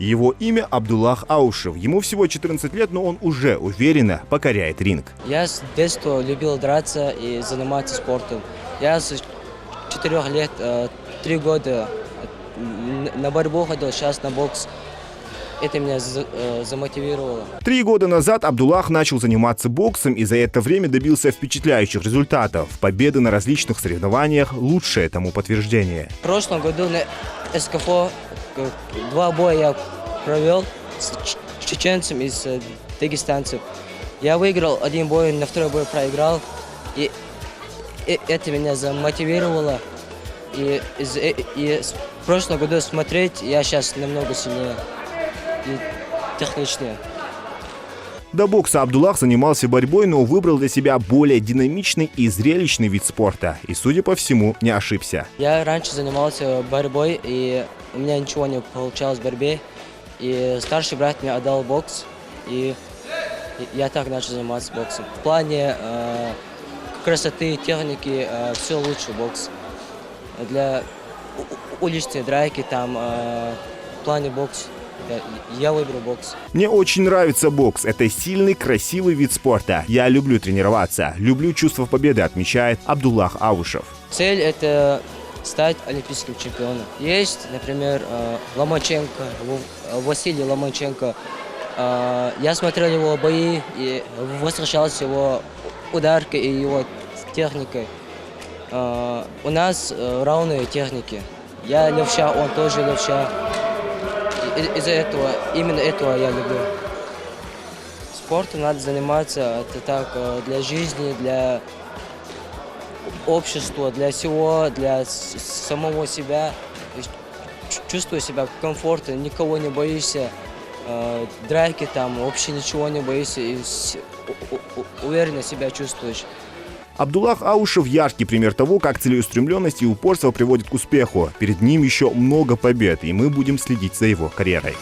Его имя Абдуллах Аушев. Ему всего 14 лет, но он уже уверенно покоряет ринг. Я с детства любил драться и заниматься спортом. Я с 4 лет, 3 года на борьбу ходил, сейчас на бокс. Это меня замотивировало. 3 года назад Абдуллах начал заниматься боксом и за это время добился впечатляющих результатов. Победы на различных соревнованиях – лучшее тому подтверждение. В прошлом году на СКФО 2 боя я провел с чеченцем и с дагестанцем. Я выиграл 1 бой, на 2-й бой проиграл. И это меня замотивировало. И с прошлого года смотреть я сейчас намного сильнее и техничнее. До бокса Абдуллах занимался борьбой, но выбрал для себя более динамичный и зрелищный вид спорта. И, судя по всему, не ошибся. Я раньше занимался борьбой, и у меня ничего не получалось в борьбе. И старший брат мне отдал бокс, и я так начал заниматься боксом. В плане красоты, техники все лучше бокс. Для уличной драки там в плане бокса я выберу бокс. Мне очень нравится бокс. Это сильный, красивый вид спорта. Я люблю тренироваться, люблю чувство победы, отмечает Абдуллах Аушев. Цель – это стать олимпийским чемпионом. Есть, например, Ломаченко, Василий Ломаченко. Я смотрел его бои и восхищался его ударкой и его техникой. У нас равные техники. Я левша, он тоже левша. Из-за этого, именно этого я люблю. Спортом надо заниматься, это так, для жизни, для общества, для всего, для самого себя. Чувствую себя комфортно, никого не боишься, драки там, вообще ничего не боишься и уверенно себя чувствуешь. Абдуллах Аушев – яркий пример того, как целеустремленность и упорство приводят к успеху. Перед ним еще много побед, и мы будем следить за его карьерой.